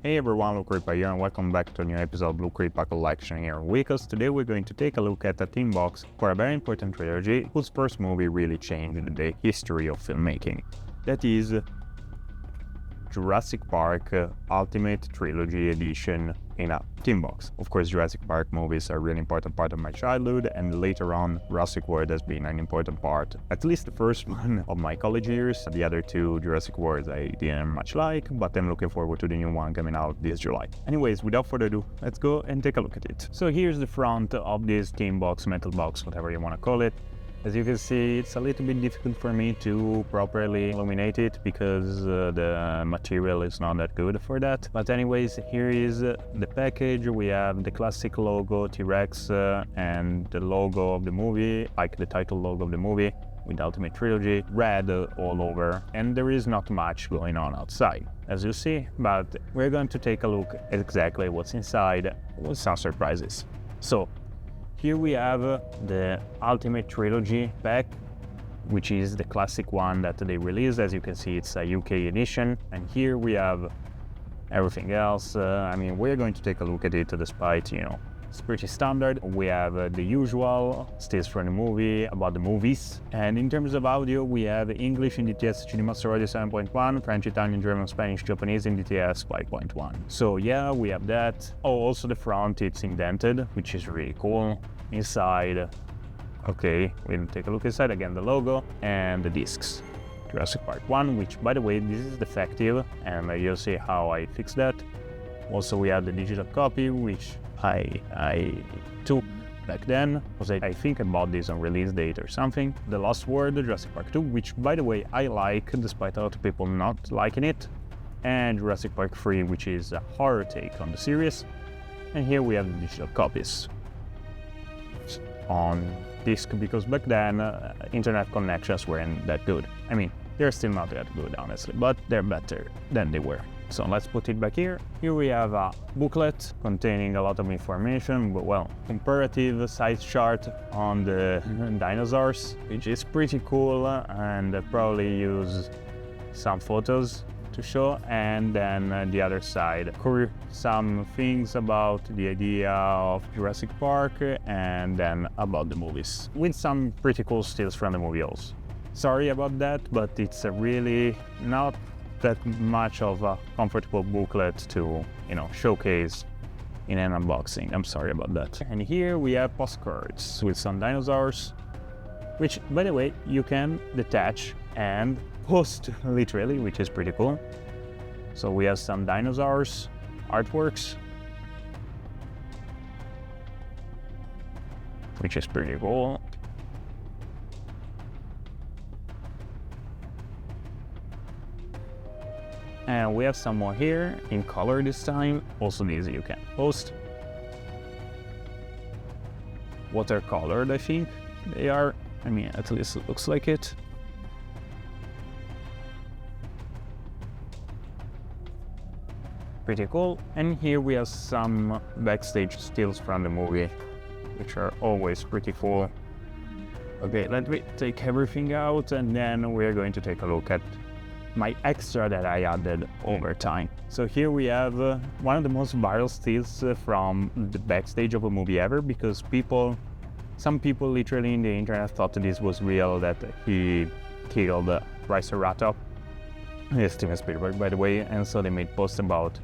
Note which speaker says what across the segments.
Speaker 1: Hey everyone, Luke Ripa here and welcome back to a new episode of Luke Ripa Collection here in Weekos. Today we're going to take a look at a theme box for a very important trilogy whose first movie really changed the history of filmmaking. That is Jurassic Park Ultimate Trilogy Edition in a theme box. Of course, Jurassic Park movies are a really important part of my childhood, and later on Jurassic World has been an important part, at least the first one, of my college years. The other two Jurassic Worlds I didn't much like, but I'm looking forward to the new one coming out this July. Anyways, without further ado, let's go and take a look at it. So here's the front of this theme box, metal box, whatever you want to call it. As you can see, it's a little bit difficult for me to properly illuminate it because the material is not that good for that. But anyways, here is the package. We have the classic logo, T-Rex, and the logo of the movie, like the title logo of the movie, with Ultimate Trilogy, red all over. And there is not much going on outside, as you see, but we're going to take a look at exactly what's inside with some surprises. So, here we have the Ultimate Trilogy pack, which is the classic one that they released. As you can see, it's a UK edition. And here we have everything else. We're going to take a look at it despite, it's pretty standard. We have the usual stills from the movie, about the movies. And in terms of audio, we have English in DTS HD Master Audio 7.1, French, Italian, German, Spanish, Japanese in DTS 5.1. So yeah, we have that. Oh, also the front, it's indented, which is really cool. Inside, okay, we'll take a look inside. Again, the logo and the discs. Jurassic Park 1, which by the way, this is defective, and you'll see how I fix that. Also, we have the digital copy, which I took back then, because I think I bought this on release date or something. The Lost World, Jurassic Park 2, which by the way, I like, despite a lot of people not liking it. And Jurassic Park 3, which is a horror take on the series. And here we have the digital copies on disc, because back then internet connections weren't that good. They're still not that good, honestly, but they're better than they were. So let's put it back here. Here we have a booklet containing a lot of information, but comparative size chart on the dinosaurs, which is pretty cool, and probably use some photos to show, and then the other side, some things about the idea of Jurassic Park, and then about the movies, with some pretty cool stills from the movie also. Sorry about that, but it's a really not that much of a comfortable booklet to, showcase in an unboxing. I'm sorry about that. And here we have postcards with some dinosaurs, which, by the way, you can detach and post literally, which is pretty cool. So we have some dinosaurs artworks, which is pretty cool. And we have some more here in color this time. Also these you can post. Watercolored, I think they are. At least it looks like it. Pretty cool. And here we have some backstage stills from the movie, which are always pretty cool. Okay, let me take everything out, and then we're going to take a look at my extra that I added over time. So here we have one of the most viral stills from the backstage of a movie ever, because some people literally in the internet thought that this was real, that he killed Triceratops, Steven Spielberg, by the way, and so they made posts about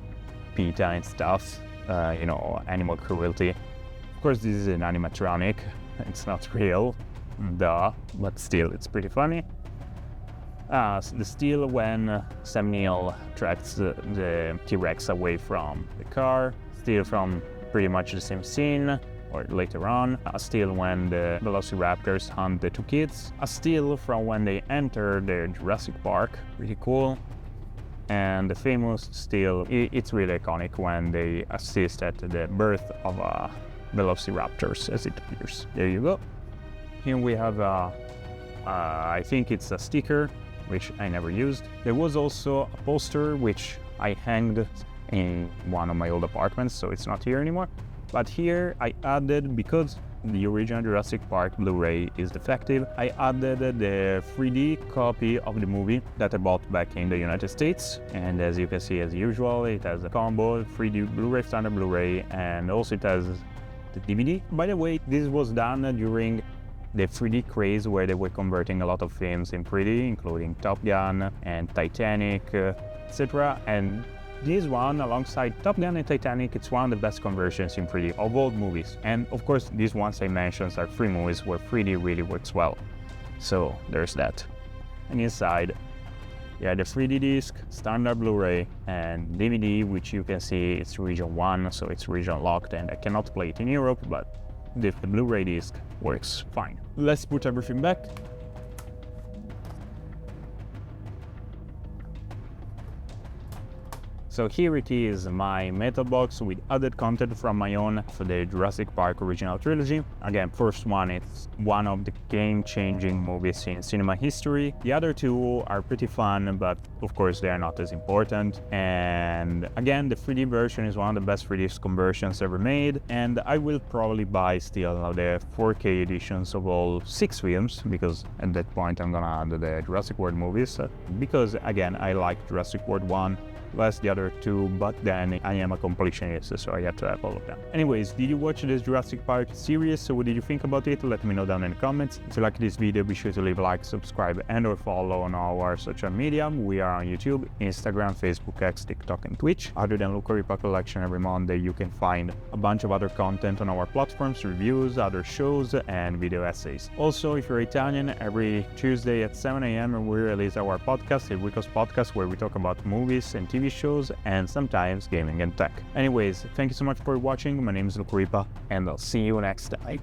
Speaker 1: PETA and stuff, animal cruelty. Of course, this is an animatronic, it's not real, but still, it's pretty funny. The still when Sam Neill tracks the T-Rex away from the car, still from pretty much the same scene, or later on, a still when the Velociraptors hunt the two kids, a still from when they enter the Jurassic Park, pretty cool. And the famous still, it's really iconic when they assist at the birth of Velociraptors, as it appears. There you go. Here we have I think it's a sticker, which I never used. There was also a poster which I hanged in one of my old apartments, so it's not here anymore. But here I added, because the original Jurassic Park Blu-ray is defective, I added the 3D copy of the movie that I bought back in the United States. And as you can see, as usual, it has a combo, 3D Blu-ray, standard Blu-ray, and also it has the DVD. By the way, this was done during the 3D craze where they were converting a lot of films in 3D, including Top Gun and Titanic, etc. And this one, alongside Top Gun and Titanic, it's one of the best conversions in 3D of old movies. And of course, these ones I mentioned are 3 movies where 3D really works well. So there's that. And inside, yeah, the 3D disc, standard Blu-ray, and DVD, which you can see it's region 1, so it's region locked, and I cannot play it in Europe, but the Blu-ray disc works fine. Let's put everything back. So here it is, my metal box with added content from my own for the Jurassic Park original trilogy. Again, first one, it's one of the game-changing movies in cinema history. The other 2 are pretty fun, but of course they are not as important. And again, the 3D version is one of the best 3D conversions ever made, and I will probably buy still the 4K editions of all 6 films, because at that point I'm gonna add the Jurassic World movies, because again, I like Jurassic World 1, less the other 2, but then I am a completionist, so I had to have all of them. Anyways, did you watch this Jurassic Park series? So what did you think about it? Let me know down in the comments. If you like this video, be sure to leave a like, subscribe, and or follow on our social media. We are on YouTube, Instagram, Facebook, X, TikTok, and Twitch. Other than Luca Ripa Collection every Monday, you can find a bunch of other content on our platforms, reviews, other shows, and video essays. Also, if you're Italian, every Tuesday at 7 a.m. we release our podcast, El Wikos Podcast, where we talk about movies and TV shows, and sometimes gaming and tech. Anyways, thank you so much for watching. My name is Luca Ripa, and I'll see you next time.